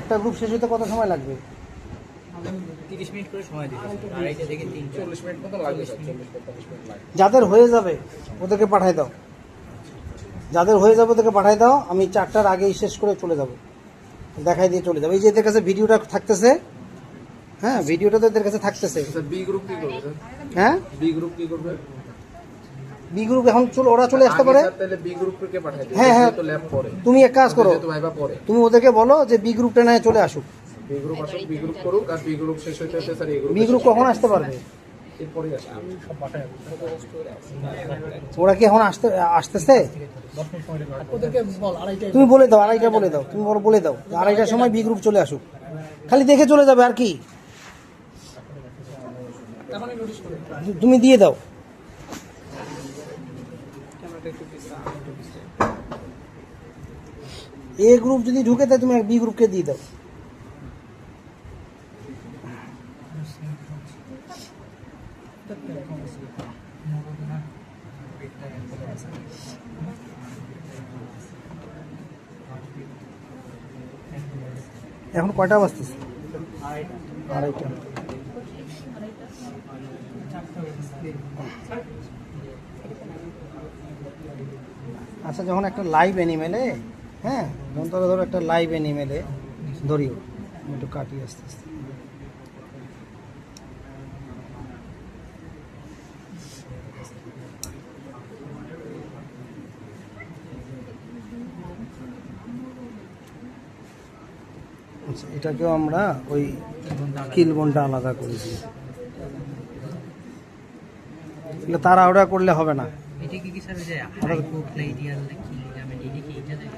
একটা গ্রুপ শেষ হতে কত সময় লাগবে? 30 মিনিট করে সময় দিতে, আড়াইটা থেকে 40 মিনিট মতো লাগবে, 40-45 মিনিট লাগবে। যাদের হয়ে যাবে ওদেরকে পাঠাই দাও, যাদের হয়ে যাবে ওদেরকে পাঠাই দাও, আমি 4টার আগেই শেষ করে চলে যাব, দেখাই দিয়ে চলে যাবো। এই যে এদের কাছে ভিডিওটা থাকতেছে, হ্যাঁ ভিডিওটা তো এদের কাছে থাকতেছে। বি গ্রুপ কি করবে স্যার? হ্যাঁ বি গ্রুপ কি করবে? বি গ্রুপ এখন ওরা চলে আসতে পারে। তাহলে বি গ্রুপকে পাঠাই দিই। হ্যাঁ হ্যাঁ, তো ল্যাব পরে তুমি এক কাজ করো, তো ভাইবা পরে তুমি ওদেরকে বলো যে বি গ্রুপটা না চলে আসুক। বি গ্রুপ আসুক, বি গ্রুপ করুক, আর বি গ্রুপ শেষ হইতে হইতে স্যার এই গ্রুপ বি গ্রুপ কখন আসতে পারবে? এরপরে আসবে। ওরা কি এখন আসতেছে? তুমি বলে দাও, আড়াইটা বলে দাও, তুমি বলে দাও আড়াইটার সময় বি গ্রুপ চলে আসুক, খালি দেখে চলে যাবে আর কি, তুমি দিয়ে দাও। এ গ্রুপ যদি ঢুকে তাই তুমি বি গ্রুপকে দিয়ে দাও। এখন কয়টা বাজতেছে? আড়াইটা। আচ্ছা, যখন একটা লাইভ অ্যানিমেলে, হ্যাঁ যখন ধরো একটা লাইভ অ্যানিমেলে ধরিও, আমি একটু কাটি আস্তে আস্তে। আচ্ছা, এটাকেও আমরা ওই কিলবনটা আলাদা করেছি, এগুলো তাড়াহুড়া করলে হবে না। এটা কি স্যার যে হাইপোক্লাইডিয়াল কি লিগামেন্ট, এটা কি এটা দেয়?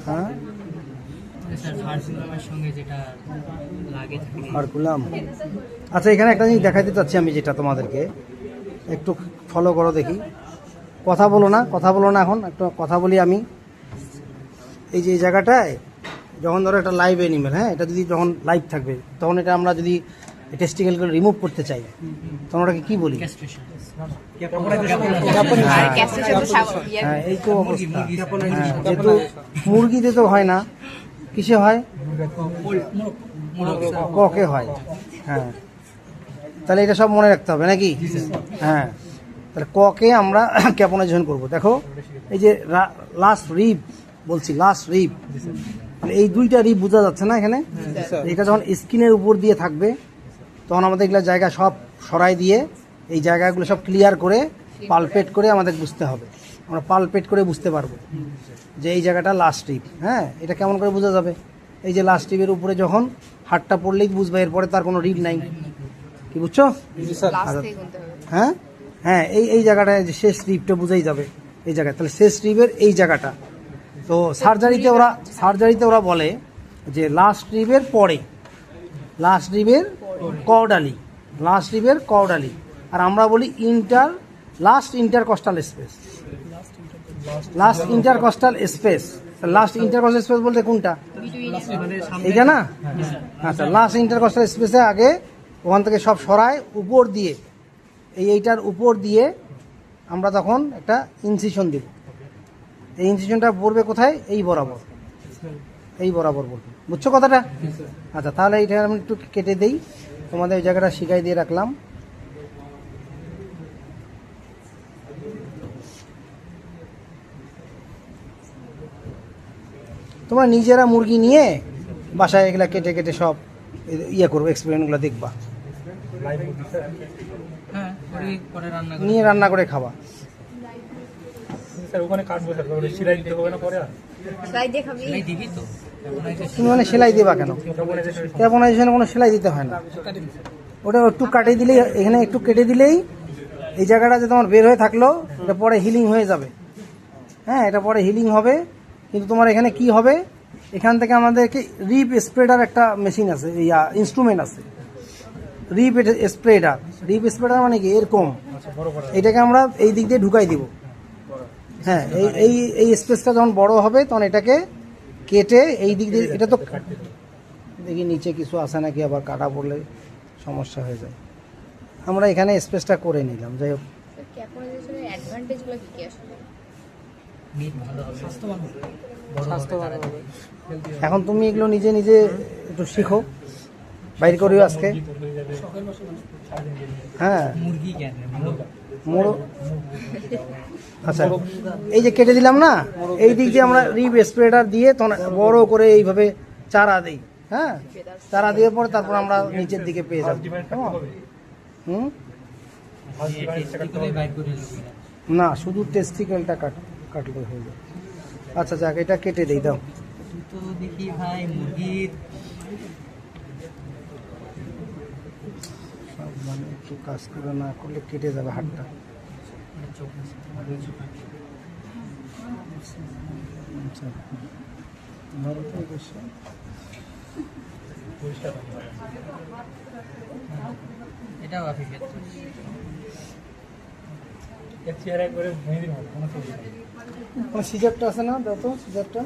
হ্যাঁ স্যার হার্কুলামের সঙ্গে যেটা লাগে থাকে। হারকুলাম। আচ্ছা, এখানে একটা জিনিস দেখাতে চাচ্ছি আমি, যেটা তোমাদেরকে একটু ফলো করো দেখি। কথা বলো না এখন, একটু কথা বলি আমি। এই যে এই জায়গাটায় যখন ধরো একটা লাইভ অ্যানিমেল, হ্যাঁ এটা যদি যখন লাইভ থাকবে, তখন এটা আমরা যদি টেস্টিকেলগুলো রিমুভ করতে চাই, তখন ওটাকে কি বলি? হ্যাঁ, এই তো অবস্থা। যেহেতু মুরগিতে তো হয় না, কিসে হয়? ককে হয়। হ্যাঁ, তাহলে এটা সব মনে রাখতে হবে নাকি? হ্যাঁ, তাহলে ককে আমরা ক্যাপনাইজেশন করবো। দেখো এই যে লাস্ট রিব বলছি, লাস্ট রিব, এই দুইটা রিব বোঝা যাচ্ছে না এখানে? এটা যখন স্কিনের উপর দিয়ে থাকবে, তখন আমাদের এগুলো জায়গা সব সরাই দিয়ে এই জায়গাগুলো সব ক্লিয়ার করে পালপেট করে আমাদের বুঝতে হবে। আমরা পালপেট করে বুঝতে পারবো যে এই জায়গাটা লাস্ট রিব। হ্যাঁ, এটা কেমন করে বোঝা যাবে? এই যে লাস্ট রিবের উপরে যখন হাতটা পড়লেই বুঝবে, এরপরে তার কোনো রিব নাই। কি বুঝছো? হ্যাঁ হ্যাঁ, এই জায়গাটায় যে শেষ রিবটা বুঝাই যাবে এই জায়গায়। তাহলে শেষ রিবের এই জায়গাটা, তো সার্জারিতে ওরা বলে যে লাস্ট রিবের পরে, লাস্ট রিবের কর্ডালি, লাস্ট রিবের কর্ডালি, আর আমরা বলি last intercostal space, last intercostal space. Last intercostal space বলতে কোনটা? এইটা না? আচ্ছা, লাস্ট ইন্টারকস্টাল স্পেসে আগে ওখান থেকে সব সরায় উপর দিয়ে, এইটার উপর দিয়ে আমরা তখন একটা ইনসিশন দেব। এই ইনসিশনটা পড়বে কোথায়? এই বরাবর, এই বরাবর পড়বে। বুঝছো কথাটা? আচ্ছা, তাহলে এইটা আমি একটু কেটে দেই, তোমাদের এই জায়গাটা শিখাই দিয়ে রাখলাম। তোমরা নিজেরা মুরগি নিয়ে বাসায় এগুলা কেটে কেটে সব ইয়ে করবো, এক্সপেরিমেন্টগুলো দেখবা, নিয়ে রান্না করে খাবা। তুমি মানে সেলাই দেবা কেন? ক্যাপনাইজেশনে কোনো সেলাই দিতে হয় না, ওটা একটু কাটিয়ে দিলেই, এখানে একটু কেটে দিলেই এই জায়গাটা যে তোমার বের হয়ে থাকলো, এটা পরে হিলিং হয়ে যাবে। হ্যাঁ, এটা পরে হিলিং হবে। কিন্তু তোমার এখানে কি হবে, এখান থেকে আমাদেরকে রিপ স্প্রেডার একটা মেশিন আছে, ইনস্ট্রুমেন্ট আছে, রিপ স্প্রেডার মানে কি এরকম, এটাকে আমরা এই দিক দিয়ে ঢুকাই দিব। হ্যাঁ, এই স্পেসটা যখন বড় হবে তখন এটাকে কেটে এই দিক দিয়ে, এটা তো দেখি নিচে কিছু আসে নাকি, আবার কাটা পড়লে সমস্যা হয়ে যায়। আমরা এখানে স্পেসটা করে নিলাম। যাই হোক, ক্যাপনাইজেশনের অ্যাডভান্টেজগুলো কি কি আসলে? মিট ভালো হবে, স্বাস্থ্যবান হবে। বড় হবে তাড়াতাড়ি। এখন তুমি এগুলো নিজে নিজে একটু শিখো, বাইর করিও আজকে। হ্যাঁ, মুরগি কেন মোড়ো। আচ্ছা, এই যে কেটে দিলাম না, এই দিক দিয়ে আমরা রিব স্প্রেডার দিয়ে তখন বড় করে এইভাবে চারা দিই। হ্যাঁ, চারা দিয়ে পরে তারপর আমরা নিচের দিকে পেয়ে যাবো। কেমন? হুম, বাইর করে নেবো না। না, শুধু টেস্টিকেলটা কাটলে হয়ে যাবে। আচ্ছা যাক, এটা কেটে দিই, দাও। তো দেখি ভাই মুরগির সব মানে একটু কাজ করে না করলে কেটে যাবে হাতটা। চোখ আচ্ছা, ধরো তো অবশ্য। এটাও আপনি ক্ষেত্রে কোনো সিজারটা আছে না, দাও তো সিজারটা।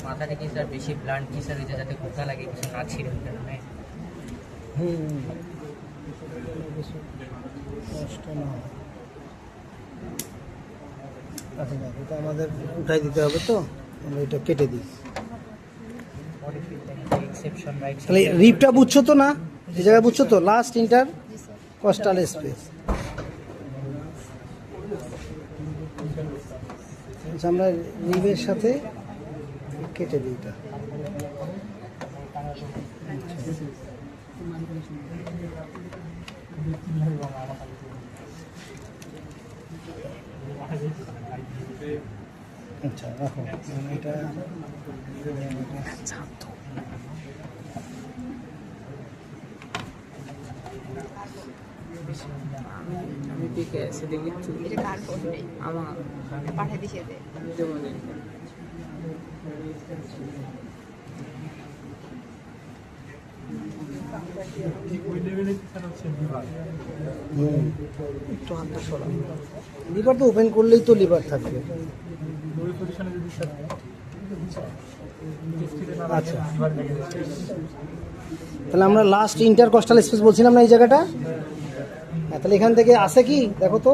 মাথাটা কি স্যার বেশি ব্লান্ট কি স্যার এটা যাতে কোথা লাগে কিছু না ছিঁড়ে মানে হুম, বেশি কষ্ট না হয়। আচ্ছা যাক, এটা আমাদের উঠাই দিতে হবে, তো আমরা এটা কেটে দিই। এক্সেপশন রাইট তাহলে রিপটা বুঝছো তো না, এই জায়গায় বুঝছো তো, লাস্ট ইন্টার কস্টাল স্পেস। আমরা রিবের সাথে কেটে দিই এটা। আচ্ছা রাখো এটা। আমি পিকে এসে দেখি এটা কার ফোন নেই আমার পাঠিয়ে দিছে দে একটু হাতটা সরা। লিভার তো ওপেন করলেই তো লিভার থাকবে। আচ্ছা, তাহলে আমরা লাস্ট ইন্টারকস্টাল স্পেস বলছিলাম না এই জায়গাটা। হ্যাঁ, তাহলে এখান থেকে আসে কি দেখো তো।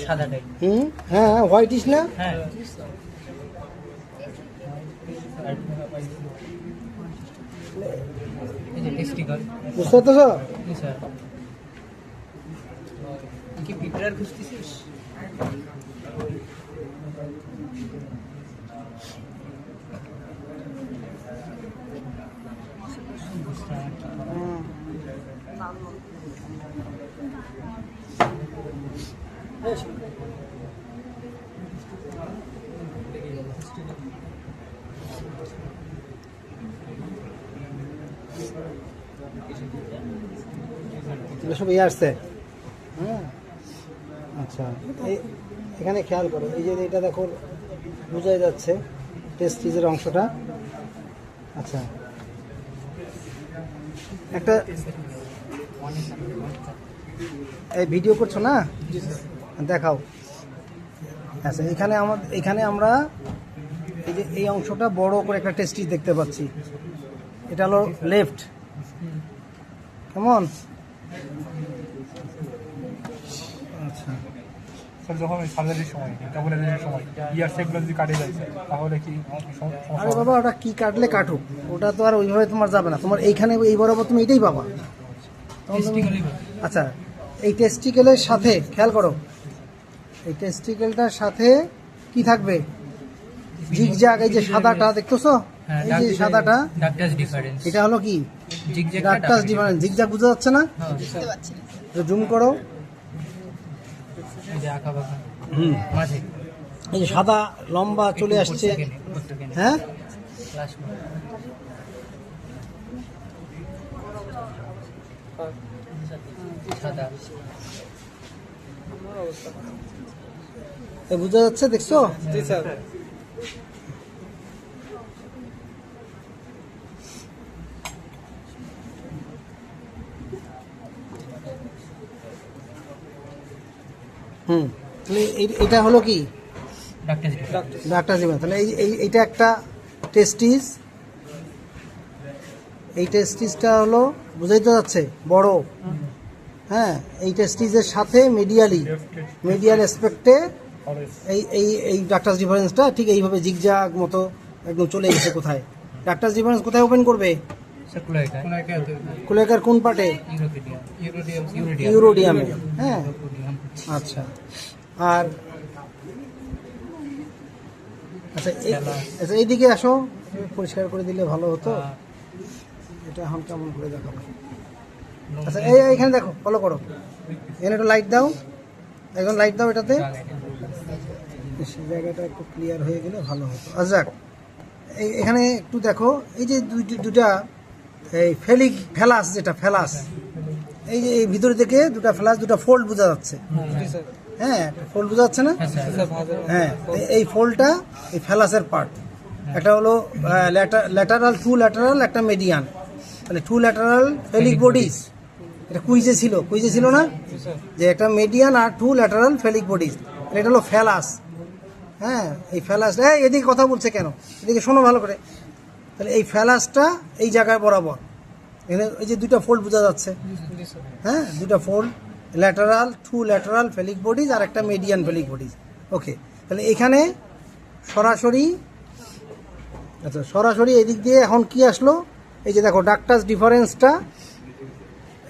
সাদাটাই হুম, হ্যাঁ হোয়াইটিশ না। হ্যাঁ এই যে টেস্টিকল বুঝতে পারতেছো? জি স্যার কি পিঁপড়ার খুঁজতেছিস এগুলো সব এই আসছে। হ্যাঁ, আচ্ছা, এখানে খেয়াল করো, এই যে এটা দেখো বোঝাই যাচ্ছে টেস্টিজের অংশটা। আচ্ছা, একটা এই ভিডিও করছো না, দেখাও। আচ্ছা, এখানে আমরা এই যে এই অংশটা বড় করে একটা টেস্টিজ দেখতে পাচ্ছি। এটা হলো লেফট। কেমন? আচ্ছা, স্যার যখন ওই সার্জারির সময় মেটাবলিজমের সময় ইয়ার সেগুলো যদি কাটে যায় তাহলে কি আরে বাবা, ওটা কি কাটলে কাটুক, ওটা তো আর ওইভাবে তোমার যাবে না। তোমার এইখানে এই বরাবর তুমি এটাই পাবা। আচ্ছা, এই টেস্টিকেলের সাথে খেয়াল করো, এই টেস্টিকেলটার সাথে কি থাকবে? জিগজ্যাগ, এই যে সাদাটা দেখতেছো, এই যে সাদাটা, ডাক্তারস ডিফারেন্স এটা হলো কি জিগজ্যাগ ডাক্টাস ডিফারেন্স। জিগজ্যাগ বোঝা যাচ্ছে না? বুঝতে পারছি না জুম করো। এই যে আঁকা বাঁকা হুম, মাঝে এই যে সাদা লম্বা চলে আসছে। হ্যাঁ, ক্লাস সাদা এ বোঝা যাচ্ছে, দেখছো? জি স্যার হুম, তাহলে এটা হলো কি ডাক্তার ডাক্তার জীবন। তাহলে এইটা একটা টেস্টিস, এই টেস্টিসটা হলো বুঝাই তো যাচ্ছে বড়, হ্যাঁ এই টেস্টিসের সাথে মিডিয়াল অ্যাসপেক্টে এই এই এই ডাক্তার ডিফারেন্সটা ঠিক এইভাবে জিগজাগ মতো একদম চলে গেছে। কোথায় ডাক্তার ডিফারেন্স কোথায় ওপেন করবে? কুলেকার কোন পার্টে? ইউরোডিয়ামে। হ্যাঁ আচ্ছা, আর আচ্ছা আচ্ছা এইদিকে আসো, পরিষ্কার করে দিলে ভালো হতো। এটা এখন কেমন করে দেখাবো? আচ্ছা এইখানে দেখো, ফলো করো, এখানে একটু লাইট দাও, একজন লাইট দাও এটাতে, সেই জায়গাটা একটু ক্লিয়ার হয়ে গেলে ভালো হতো। আচ্ছা এখানে একটু দেখো, এই যে দুটা এই ফেলাস, যেটা ফেলাস, এই যে এই ভিতর থেকে দুটা ফেলাস, দুটা ফোল্ড বোঝা যাচ্ছে। হ্যাঁ ফোল্ড বোঝা যাচ্ছে না? হ্যাঁ এই ফোল্ডটা এই ফেলাসের পার্ট। একটা হলো ল্যাটারাল, টু ল্যাটারাল, একটা মিডিয়ান। তাহলে টু ল্যাটারাল ফেলিক বডিজ, এটা কুইজে ছিল না যে একটা মিডিয়ান আর টু ল্যাটারাল ফেলিক বডিজ, এটা হলো ফেলাস। হ্যাঁ এই ফেলাসটা, এদিকে কথা বলছে কেন, এদিকে শোনো ভালো করে। তাহলে এই ফেলাসটা এই জায়গায় বরাবর, এখানে এই যে দুটা ফোল্ড বোঝা যাচ্ছে। হ্যাঁ দুটা fold, lateral, two lateral phallic bodies আর একটা মিডিয়ান ফেলিক বডিজ। ওকে, তাহলে এখানে সরাসরি, আচ্ছা সরাসরি এদিক দিয়ে এখন কি আসলো? এই যে দেখো ডাক্টাস ডিফারেন্সটা,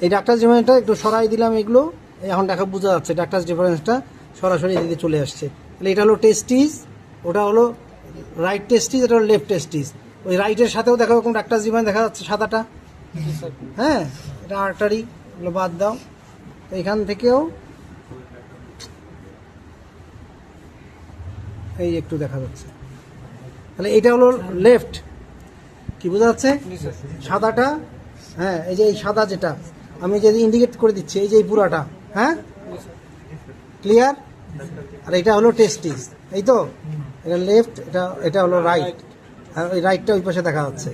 এই ডাক্টাস ডিফারেন্সটা একটু সরাই দিলাম, এগুলো এখন দেখা বোঝা যাচ্ছে ডাক্টাস ডিফারেন্সটা সরাসরি এদিকে চলে আসছে। তাহলে এটা হলো টেস্টিস, ওটা হলো রাইট টেস্টিস, এটা হলো লেফট টেস্টিস। ওই রাইটের সাথেও দেখো এরকম ডাক্টাস ডিফারেন্স দেখা যাচ্ছে সাদাটা। হ্যাঁ এটা আর্টারি, এগুলো বাদ দাও। তো এখান থেকেও এই একটু দেখা যাচ্ছে। তাহলে এটা হলো লেফট, কি বোঝা যাচ্ছে সাদাটা? হ্যাঁ এই যে এই সাদা যেটা আমি যদি ইন্ডিকেট করে দিচ্ছি, এই যে এই পুরাটা, হ্যাঁ ক্লিয়ার? আর এটা হলো টেস্টিস, এই তো এটা লেফট, এটা হলো রাইট, আর ওই রাইটটা ওই পাশে দেখা যাচ্ছে।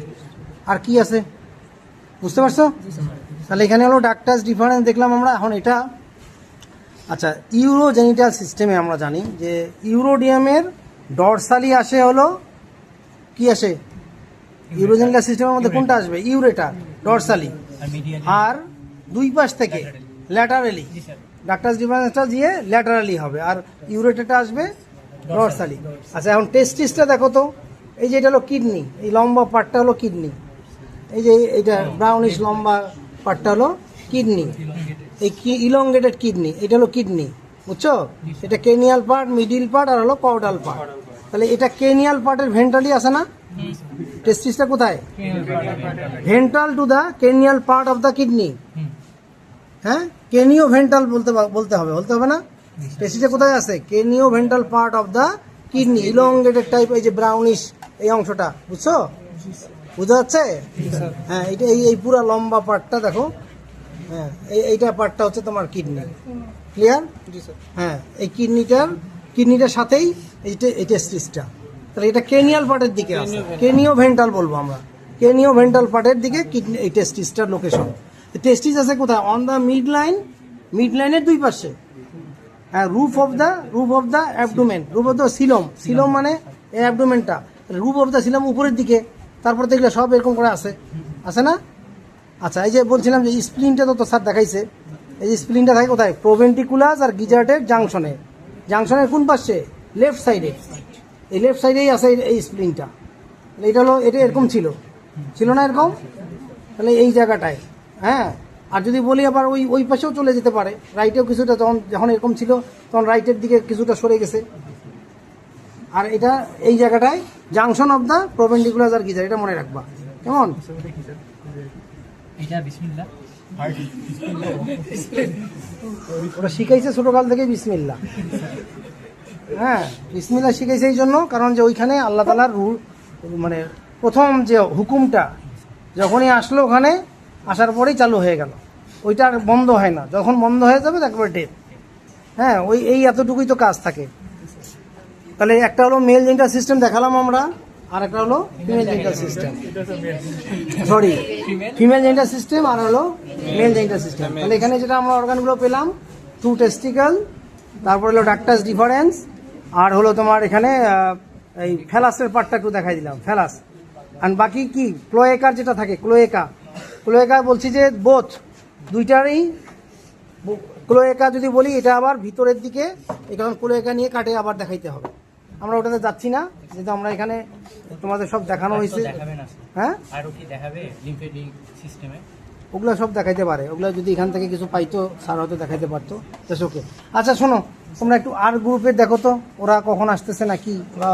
আর কি আছে বুঝতে পারছো? তাহলে এখানে হলো ডাক্টাস ডিফারেন্স দেখলাম আমরা। এখন এটা আচ্ছা ইউরোজেনিটাল সিস্টেমে আমরা জানি যে ইউরোডিয়ামের ডরসালি আসে হলো কি আসে? ইউরোজেনিটাল সিস্টেমের মধ্যে কোনটা আসবে? ইউরেটার, ডরসালি। আর দুই পাশ থেকে ল্যাটারালি, ডাক্টাস ডিফারেন্সটা দিয়ে ল্যাটারালি হবে, আর ইউরেটারটা আসবে ডরসালি। আচ্ছা এখন টেস্টিসটা দেখো তো, এই যে এটা হলো কিডনি, এই লম্বা পার্টটা হলো কিডনি, এই যে এইটা ব্রাউনিশ লম্বা পার্টটা হলো কিডনি, এই ইলংগেটেড কিডনি, এটা হলো কিডনি, বুঝছো? এটা কেনিয়াল পার্ট, মিডিল পার্ট আর হলো কর্ডাল পার্ট। তাহলে এটা কেনিয়াল পার্টের ভেন্ট্রালি আছে না? টেস্টিসটা কোথায়? Ventral to the cranial part of the kidney. হ্যাঁ কেনিও ভেন্ট্রাল বলতে হবে না? টেস্টিসটা কোথায় আছে? Cranioventral part of the kidney, elongated type, এই যে ব্রাউনিশ এই অংশটা, বুঝছো? বুঝা যাচ্ছে? হ্যাঁ এটা এই পুরো লম্বা পার্টটা দেখো, হ্যাঁ এইটা পার্টটা হচ্ছে তোমার কিডনি। ক্লিয়ার? হ্যাঁ এই কিডনিটার সাথেই এই টেস্টিসটা। তাহলে এটা কেনিয়াল পার্টের দিকে আছে, কেনিও ভেন্ট্রাল বলবো আমরা, কেনিও ভেন্ট্রাল পার্টের দিকে কিডনি, এই টেস্টিসটার লোকেশন। টেস্টিস আছে কোথায়? অন দ্য মিড লাইনের দুই পাশে। হ্যাঁ roof of the abdomen, roof of the coelom মানে এই অ্যাবডোমেনটা, রুফ অফ দ্য সিলম উপরের দিকে। তারপর দেখলে সব এরকম করে আছে না? আচ্ছা এই যে বলছিলাম যে স্প্লিনটা তো স্যার দেখাইছে, এই যে স্প্লিনটা থাকে কোথায়? প্রোভেন্ট্রিকুলাস আর গিজার্টের জাংশনের কোন পাশে? লেফট সাইডে। এই লেফট সাইডেই আছে এই স্প্লিনটা। এটা হলো, এটা এরকম ছিল না এরকম? তাহলে এই জায়গাটায়, হ্যাঁ। আর যদি বলি আবার ওই পাশেও চলে যেতে পারে, রাইটেও কিছুটা, যখন এরকম ছিল তখন রাইটের দিকে কিছুটা সরে গেছে। আর এটা এই জায়গাটায় জাংশন অফ দ্য প্রোভেন্ট্রিকুলাস আর গিজার, এটা মনে রাখবা কেমন? ওরা শিখাইছে ছোটকাল থেকে বিসমিল্লাহ। হ্যাঁ বিসমিল্লাহ শিখাইছে এই জন্য, কারণ যে ওইখানে আল্লাহ তাআলার রুল, মানে প্রথম যে হুকুমটা যখনই আসলো ওখানে আসার পরেই চালু হয়ে গেল, ওইটা আর বন্ধ হয় না। যখন বন্ধ হয়ে যাবে তারপরে ডেথ। হ্যাঁ এই এতটুকুই তো কাজ থাকে। তাহলে একটা হলো মেল জেনিটাল সিস্টেম দেখালাম আমরা, আর একটা হলো female genital system, sorry female genital system আর হলো মেল জেনিটাল সিস্টেম। তাহলে এখানে যেটা আমরা অর্গানগুলো পেলাম, 2 টেস্টিকল, তারপর হলো ডাক্টাস ডিফারেন্স, আর হলো তোমার এখানে এই ফ্যালাসের পার্টটা একটু দেখাই দিলাম, ফ্যালাস। আর বাকি কি ক্লোয়েকার যেটা থাকে, ক্লোয়েকা বলছি যে বোথ দুইটারই। ক্লোয়েকা যদি বলি এটা আবার ভিতরের দিকে, এই কারণ ক্লোয়েকা নিয়ে কাটে আবার দেখাইতে হবে। আমরা ওটাতে যাচ্ছি না, যেহেতু আমরা এখানে তোমাদের সব দেখানো হয়েছে। দেখাবেন না হ্যাঁ, আরও কি দেখাবে লিম্ফেটিক সিস্টেমে? ওগুলো সব দেখাইতে পারে, ওগুলো যদি এখান থেকে কিছু পাইতো স্যার হয়তো দেখাইতে পারতো। ওকে, আচ্ছা শোনো, তোমরা একটু আর গ্রুপের দেখো তো ওরা কখন আসতেছে নাকি, ওরা